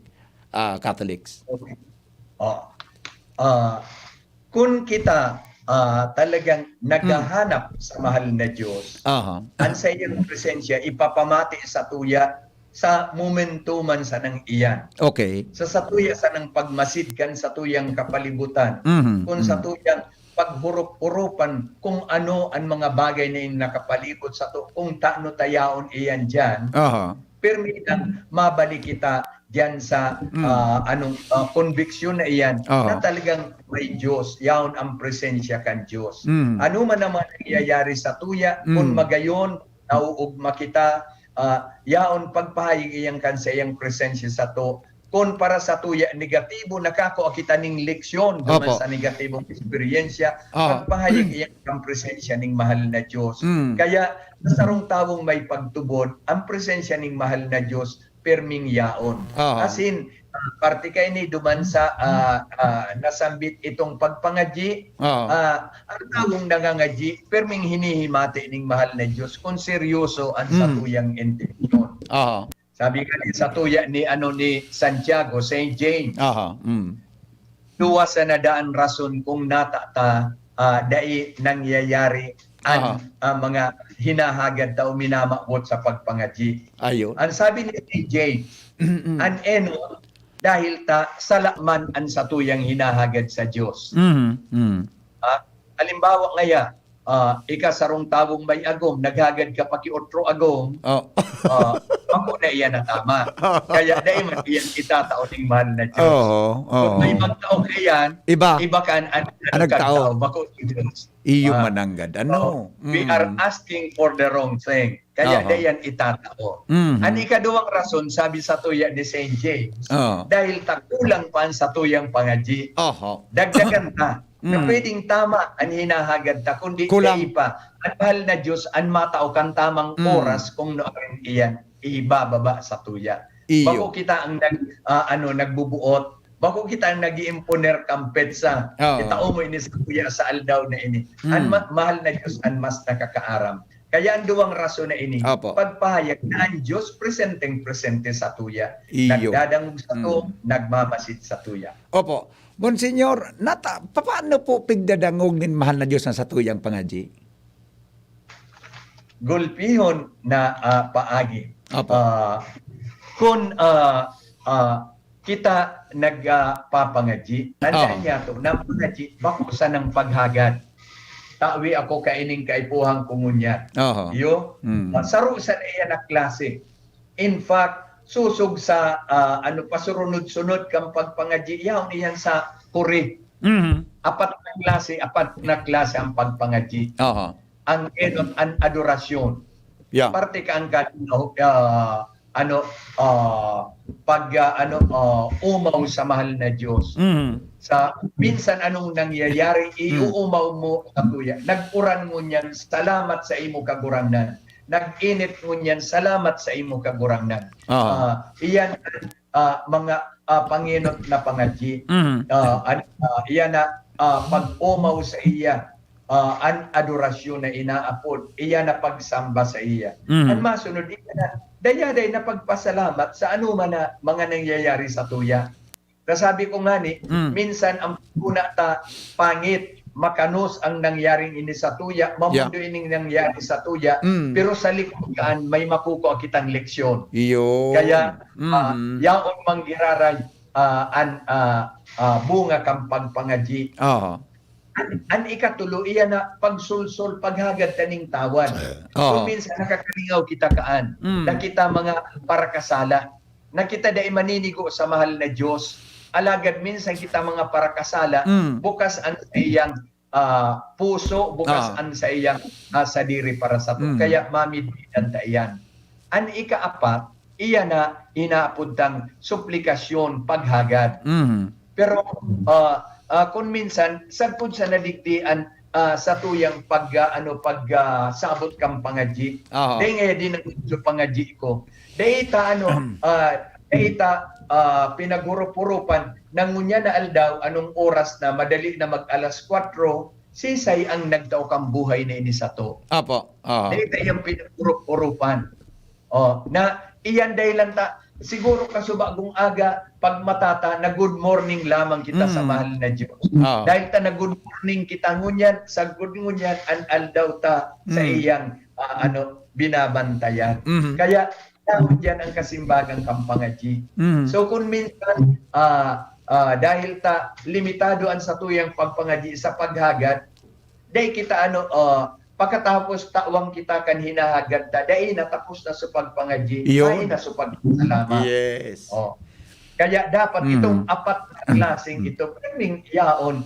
Catholics? Okay. Kung kita talagang naghahanap sa mahal na Diyos, ang sa iyong presensya ipapamati sa tuya sa momentuman sa nang iyan. Okay. Sa satuya sa nang pagmasid kan sa tuyang kapalibutan. Kung sa tuyang paghurup-hurupan kung ano ang mga bagay na yung nakapalibot sa to, kung taano tayaon iyan dyan, permitang mabalik kita dyan sa conviction na iyan na talagang may Diyos, yaon ang presensya kan Diyos. Ano man naman nangyayari sa tuya, kung magayon, nauugma kita, yaon pagpahayag iyang kan sa iyang presensya sa to, kung para sa tuya negatibo nakako kita ning leksyon duman Opo. sa negatibong eksperyensya Ah. pagpahayag iya ang presensya ning mahal na Dios. Mm. Kaya sa sarong tawong may pagtubod ang presensya ning mahal na Dios perming yaon. Ah. As in parte kay ni duman sa nasambit itong pagpangadyi ang tawong nangangadyi perming hinihimati ning mahal na Dios kung seryoso ang satuyang intensyon. Aha. Sabi ka sa tuya ni Santiago, St. James, duwa sa nadaan rason kung natata dai nangyayari ang mga hinahagad ta minamakot sa pagpangadyi. Ayun. Ang sabi ni St. James, an eno dahil ta salaman ang satuyang hinahagad sa Dios. Halimbawa ngaya, ikasarong tawong may agom, naghagad ka pakiotro agom, ako na iyan na tama. Kaya dahil man iyan itatao ng mahal na Diyos. Kung may magtao ka yan, iba ka ang nagtao. Bako si Diyos. Iyo mananggad. Ano? We are asking for the wrong thing. Kaya dayan itatao. Ang ikaduwang rason, sabi sa tuya ni St. James, dahil takulang pa ang satuyang pangadyi, dagdagan ta. Na pwedeng tama ang hinahagad ta, kundi kay pa. Ang mahal na Diyos, ang matao kan tamang oras kung noon iyan ibababa sa tuya. Bako kita ang nagbubuot, bako kita ang nag-iimponer kampet sa kita mo ini sa tuya sa aldaw na ini. Ang mahal na Diyos ang mas nakakaaram. Kaya ang duwang rason na ini, pagpahayag na ang Diyos presente sa tuya. Nagdadangog sa to, nagmamasid sa tuya. Opo. Monsignor, paano po pigdadangog nin mahal na Diyos na satuyang pangadyi? Gulpihon na paagi. Kung kita nagpapangadyi, andaan niya to, na pangadyi, bakusan ng paghagad. Tawi ako kaining kaipuhang kumunyan. Yo, saro sa iya na klase. In fact, susog sa pasurunod-sunod kang pagpangadyi yaon iyan sa kuri. Apat na klase ang pagpangadyi. Ang enon ang adorasyon. Parte ka ang umaw sa mahal na Diyos. Sa minsan anong nangyayari, iuumaw mo sa tuya. Nag-uran mo niyan, salamat sa imo kagurangnan. Nag-init mo niyan, salamat sa imo kagurangnan. Iyan mga Panginoon na pangadyi. Iyan na pag-umaw sa iya, an adorasyon na inaapod, iyan na pagsamba sa iya. Ang masunod, iyan na dayaday na pagpasalamat sa anuman na mga nangyayari sa tuya. Kasabi ko nga ni, minsan ang puna ta pangit, makanos ang nangyaring ini sa tuya, mamundo ining nangyari sa tuya, pero sa likuan may makuko kitang leksyon. Kaya yaon manggiraray bunga kang pagpangadyi. An ikatulo iyan na pagsulsol paghagad taning tawan. Kung minsan nakakalingaw kita kaan, na kita mga parakasala, na kita dai maninigo sa mahal na Diyos, alagad minsan kita mga parakasala, bukas ang sa iyang puso, bukas ang sa iyang sadiri para sa to. Kaya mamididan ta iyan. An ikaapat, iyan na inaapudtang suplikasyon paghagad. Pero kung minsan sagpud sa nadigdian sa tuyang pagsabot kang pangadyi, dahil ngayon din ang pangadyi ko, dahil pinaguro-purupan nangunya na aldaw anong oras na madali na mag-alas 4, sisay ang nagtao kang buhay na ini sa to. Dahil tayong pinaguro-purupan. Na iyan dahil lang ta, siguro kasubagong aga, pag matata, na good morning lamang kita sa mahal na Diyos. Dahil ta na good morning kita ngunyan, sa good ngunyan, an aldaw ta sa iyang binabantayan. Kaya, dyan ang kasimbagang kampangadyi. So kung minsan, dahil ta limitado ang satuyang pagpangadyi sa paghagad, dahil kita pagkatapos tawang kita kan hinahagad ta, dahil natapos na sa pagpangadyi, dahil na sa pagpasalamat. Kaya dapat itong apat na klaseng ito, pwedeng yaon,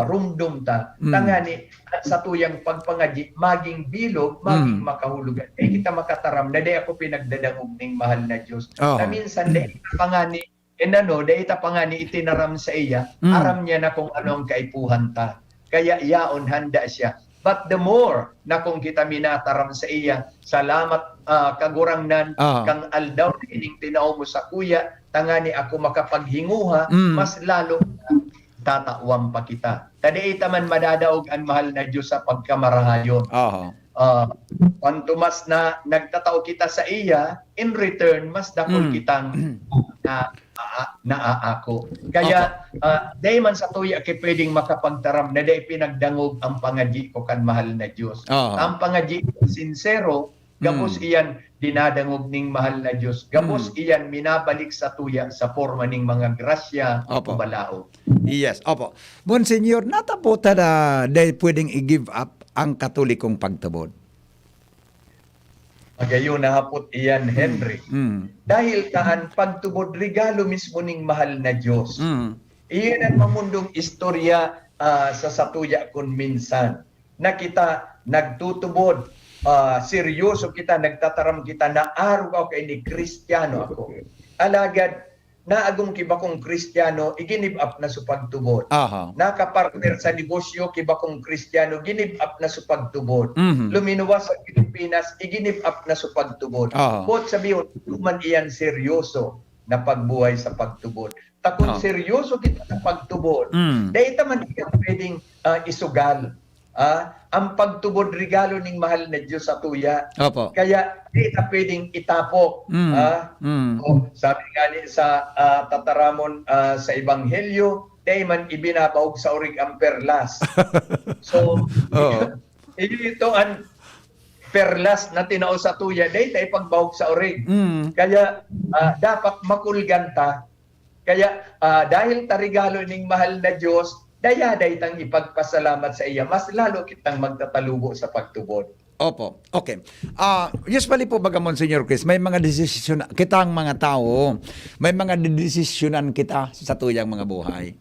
rumdum ta, tangani sa tuyang pagpangadyi, maging bilog, maging makahulugan. Kita makataram na di ako pinagdadangog ng mahal na Diyos. Na minsan, pangani, Inano, dahil ita pa nga ni itinaram sa iya, aram niya na kung anong kaipuhan ta. Kaya yaon handa siya. But the more na kung kita minataram sa iya, salamat kagurangnan, kang aldaw na ining tinaw mo sa kuya, tangani ako makapaghinguha, mas lalo tatawang pa kita. Tadi itaman madadaog ang mahal na Diyos sa pagkamarahayon. Kwanto mas na nagtatao kita sa iya, in return, mas dakol kitang naaako. Kaya, day man sa tuya kay pwedeng makapagtaram na day pinagdangog ang pangadyi ko kan mahal na Diyos. Ang pangadyi ko sincero, gapos iyan dinadangog ning mahal na Diyos. Gapos iyan minabalik sa tuya sa forma ning mga grasya o balao. Yes, opo. Monsignor, nataputa na day pwedeng i-give up ang katolikong pagtubod. Magayon na hapot iyan, Henry. Dahil taan pagtubod regalo mismo ning mahal na Diyos. Iyan ang mamundong istorya sa satuya kun minsan. Na kita nagtutubod, seryoso kita, nagtataram kita na araw ako ni Kristiyano ako. Alagad, naagong kiba kong Kristiyano, i-give up na sa pagtubod. Nakapartner sa negosyo, kiba kong Kristiyano, give up na sa pagtubod. Luminuwas sa Pilipinas, i-give up na sa pagtubod. Bot sabihin, man iyan seryoso na pagbuhay sa pagtubod. Takon seryoso kita sa pagtubod. Dahil man iyan pwedeng isugal. Ang pagtubod regalo ning mahal na Diyos sa tuya. Kaya di ta pwedeng itapok. Sabi nga ni sa tataramon sa Ebanghelyo, di man ibinabaog sa orig ang perlas. So, ito ang perlas na tinao sa tuya, di ta ipagbawog sa orig. Kaya dapat makulganta. Kaya dahil ta regalo ning mahal na Diyos, dayaday tang ipagpasalamat sa iya, mas lalo kitang magtatalubo sa pagtubod. Opo, okay. Usually po baga Monsignor Chris, may mga desisyon, kita ang mga tao, may mga desisyonan kita sa tuyang mga buhay.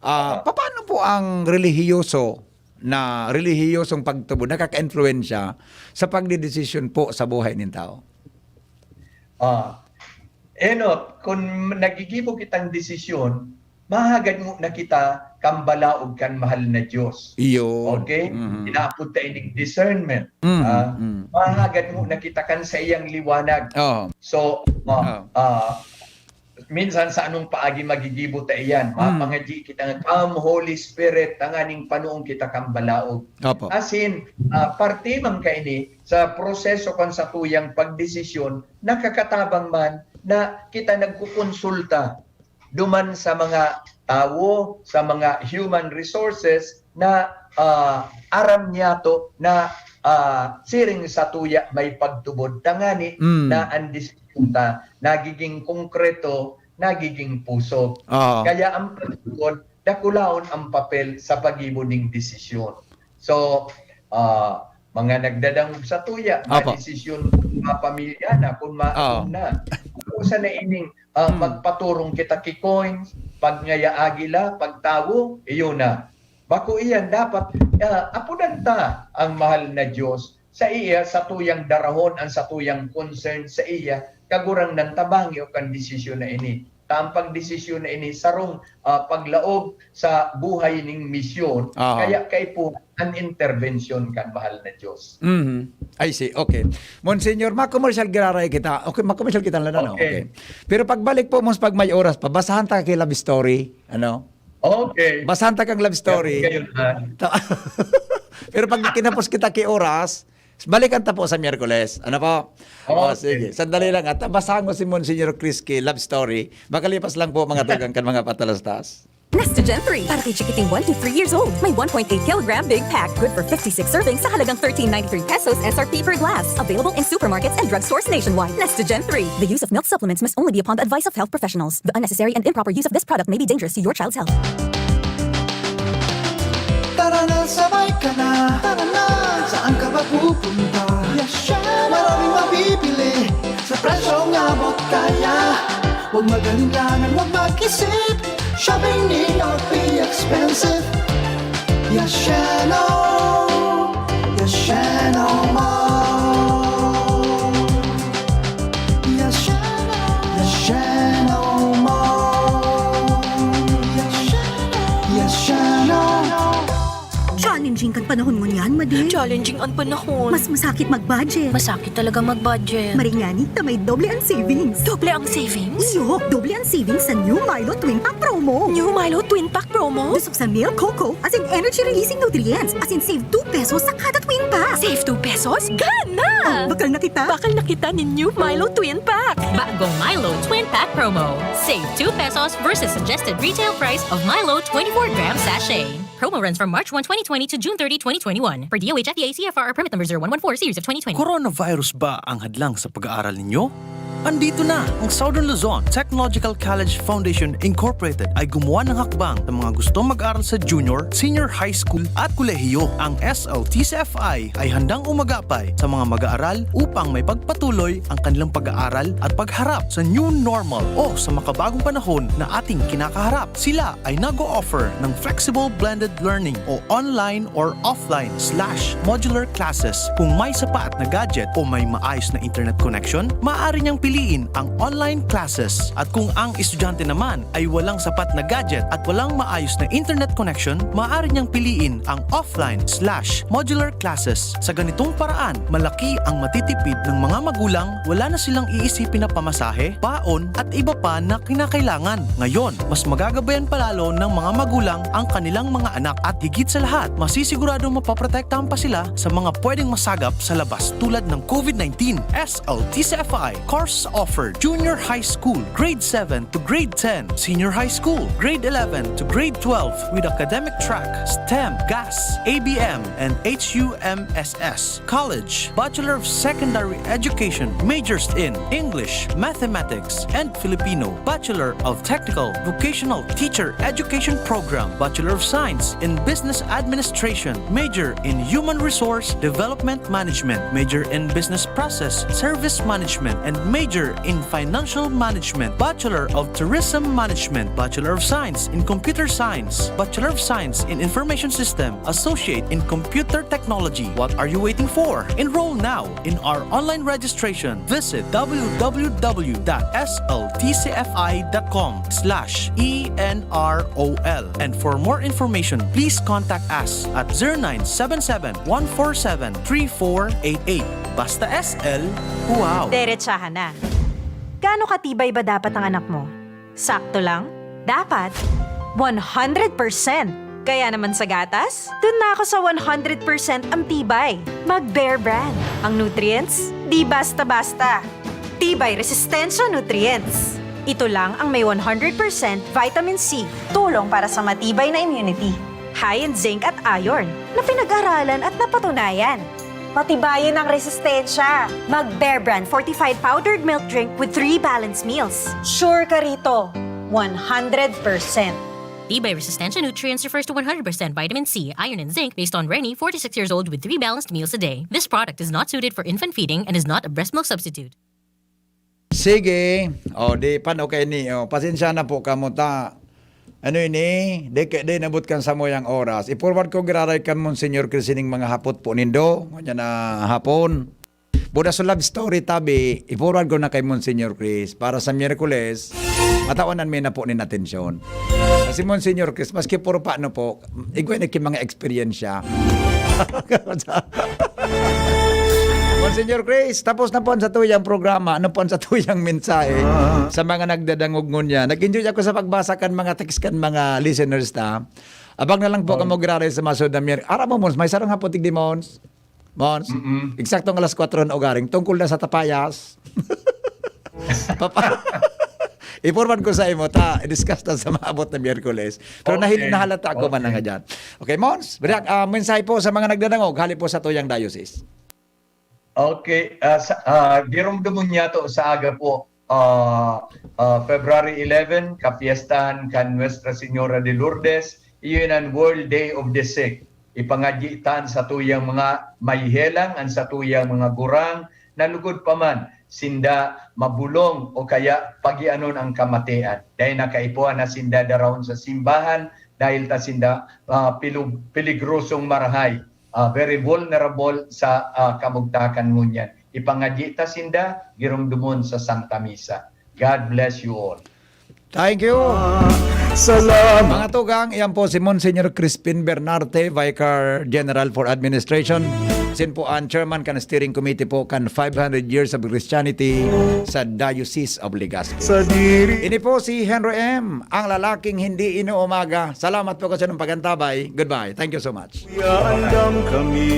Paano po ang relihiyosong pagtubod nakaka-influensya sa pagdidesisyon po sa buhay ng tao? Kung nagigibo kitang desisyon, mahagad mo na kita kambalaog kan mahal na Diyos. Okay? Inaapod ta ining discernment. Mahagad mo na kita kan sa iyang liwanag. So, minsan sa anong paagi magigibo ta iyan. Mapangadyi kita nga, Holy Spirit, tanganing panuong kita kambalaog. Asin, parte man kaini sa proseso kan sa tuyang pagdesisyon, nakakatabang man na kita nagkukonsulta duman sa mga tao, sa mga human resources na aram niya to na siring sa tuya may pagtubod. Tangani na ang desisyon ta, nagiging konkreto, nagiging puso. Kaya ang pagtubod, dakulaon ang papel sa pag-ibuning desisyon. So, mga nagdadang sa tuya, desisyon mga pamilya na, kung maakong na. Kung sa na ining magpaturong kita ki coins, pag ngaya agila, pagtawo, iyon na. Bako iyan, dapat apunan ta ang mahal na Diyos sa iya, sa tuyang darahon, ang sa tuyang concern sa iya, kagurang nantabangi o kan desisyon na ini. Tampang desisyon na ini, sarong paglaog sa buhay ning misyon, kaya kay po ang intervention kan mahal na Diyos. I see, okay. Monsignor, ma-commercial giraray kita. Okay, ma-commercial kita lang na. Okay. Pero pagbalik po pag may oras pa, basahan ta kay love story. Ano? Okay. Basahan ta kang love story. Pero pag kinapos kita kay oras, balikan ta po sa Miyerkules. Ano po? Sige. Sandali lang. At basahan ko si Monsignor Chris kay love story. Baka lipas lang po mga tugang kan mga patalastas. Nestogen 3, para kay chikiting 1 to 3 years old. May 1.8 kilogram big pack, good for 56 servings sa halagang 13.93 pesos SRP per glass. Available in supermarkets and drugstores nationwide. Nestogen 3. The use of milk supplements must only be upon the advice of health professionals. The unnecessary and improper use of this product may be dangerous to your child's health. Tara na, sabay ka na. Tara na, saan ka ba pupunta? Maraming mabibili sa presyong abot kaya. Huwag magalinlangan, huwag mag-isip. Shopping need not be expensive. Yasheno Mall. Yasheno Mall. kan panahon mo niyan, Madi. Challenging ang panahon. Mas masakit mag-budget. Masakit talaga mag-budget. Maringani na may doble ang savings. Doble ang savings? Iyo, doble ang savings sa New Milo Twin Pack Promo. New Milo Twin Pack Promo? Tusok sa milk, cocoa, as in energy-releasing nutrients. As in save 2 pesos sa kada twin pack. Save 2 pesos? Gana! Oh, bakal na kita. Bakal na kita ni New Milo Twin Pack. Bagong Milo Twin Pack Promo. Save 2 pesos versus suggested retail price of Milo 24-gram sachet. Promo runs from March 1, 2020 to June 30, 2021. Per DOH FDA CFR permit number 0114 series of 2020. Coronavirus ba ang hadlang sa pag-aaral ninyo? Andito na ang Southern Luzon Technological College Foundation Incorporated ay gumawa ng hakbang sa mga gustong mag-aral sa junior, senior high school at kolehiyo. Ang SLTCFI ay handang umagapay sa mga mag-aaral upang may pagpatuloy ang kanilang pag-aaral at pagharap sa new normal o sa makabagong panahon na ating kinakaharap. Sila ay nag-o-offer ng flexible blended learning o online or offline/modular classes. Kung may sapat na gadget o may maayos na internet connection, maaari niyang piliin ang online classes. At kung ang estudyante naman ay walang sapat na gadget at walang maayos na internet connection, maaari niyang piliin ang offline/modular classes. Sa ganitong paraan, malaki ang matitipid ng mga magulang, wala na silang iisipin na pamasahe, baon at iba pa na kinakailangan. Ngayon, mas magagabayan palalo ng mga magulang ang kanilang mga anak at higit sa lahat, masisiguradong mapaprotektahan pa sila sa mga pwedeng masagap sa labas tulad ng COVID-19. SLTCFI course offered junior high school, grade 7 to grade 10, senior high school, grade 11 to grade 12 with academic track, STEM, GAS, ABM, and HUMSS. College, Bachelor of Secondary Education, majors in English, Mathematics, and Filipino. Bachelor of Technical Vocational Teacher Education Program, Bachelor of Science in Business Administration, major in Human Resource Development Management, major in Business Process Service Management, and major in Financial Management, Bachelor of Tourism Management, Bachelor of Science in Computer Science, Bachelor of Science in Information System, Associate in Computer Technology. What are you waiting for? Enroll now in our online registration. Visit www.sltcfi.com/enrol. And for more information, please contact us at 0977-147-3488. Basta SL, wow! Derechahan na. Gaano katibay ba dapat ang anak mo? Sakto lang? Dapat 100%. Kaya naman sa gatas, dun na ako sa 100% ang tibay. Mag-Bear Brand. Ang nutrients, di basta-basta. Tibay Resistensya Nutrients. Ito lang ang may 100% vitamin C, tulong para sa matibay na immunity. High in zinc at iron, na pinag-aralan at napatunayan. Patibayin ang resistensya. Mag-Bear Brand Fortified Powdered Milk Drink with 3 balanced meals. Sure ka rito, 100%. Tibay Resistensya Nutrients refers to 100% vitamin C, iron, and zinc based on Rennie, 46 years old with 3 balanced meals a day. This product is not suited for infant feeding and is not a breast milk substitute. Sige. O, di paano kay ni? O, pasensya na po kamo ta. Ano ini? Di nabot kan sa moyang oras. I-forward ko giraray kan Monsignor Crisining mga hapot po nindo. Kanya na hapon. Buda sa love story tabi, i-forward ko na kay Monsignor Chris para sa Miyerkules, matawanan may na po nin atensyon. Kasi Monsignor Chris, maski puro paano po, igway na mga experience. Monsignor Chris, tapos na po sa tuyang programa, ano po sa tuyang mensahe sa mga nagdadangog niya. Nag-enjoy ako sa pagbasa kan mga text kan mga listeners ta. Abang na lang po kamo grabe sa masod na Mir. Ara mo, Mons, may sarang hapotig di Mons. Mons, eksaktong alas 4 na ugaring, tungkol na sa tapayas. Papa, i-forward ko sa imo, i-discuss na sa maabot na Miyerkules. Pero nahalata ako man nga dyan. Okay, Mons, mensahe po sa mga nagdadangog, hali po sa tuyang diocese. Okay, dirumdumun niya to sa aga po, February 11, kapiestahan kan Nuestra Señora de Lourdes, iyon ang World Day of the Sick. Ipangagitan sa tuyang mga mayhelang, ang sa tuyang mga gurang, nalugod pa man, sinda mabulong o kaya pagianon ang kamatian. Dahil nakaipuan na sinda darawon sa simbahan, dahil ta sinda piligrosong marahay. Very vulnerable sa kamugtakan ngunyan. Ipangagita sinda, girong dumon sa Santa Misa. God bless you all. Thank you. Salamat. Mga tugang, iyan po si Monsignor Crispin Bernarte, Vicar General for Administration. Sin po ang chairman kan steering committee po kan 500 years of Christianity sa Diocese of Legazpi. Sa diri Ini po si Henry M., ang lalaking hindi inuumaga. Salamat po kasi ng pagantabay. Goodbye. Thank you so much. andam kami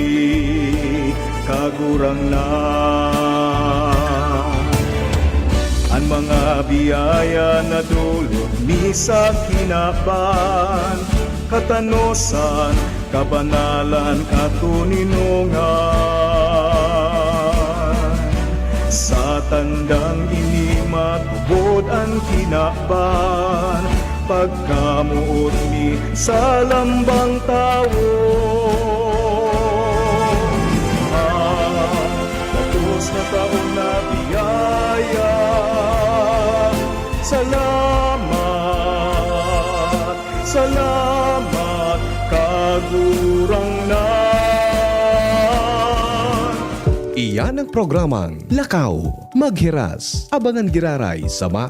kagurang na ang mga biyaya na dulot ni sa kinaban, katanosan, kabanalan, katuninungan. Sa tandang ini matubod ang kinaban, pagkamuot ni sa lambang tao. Katus na taon na biyaya, salamat, salamat, kagurang na. Iyan ang programang Lakaw, Maghiras, Abangan Giraray sa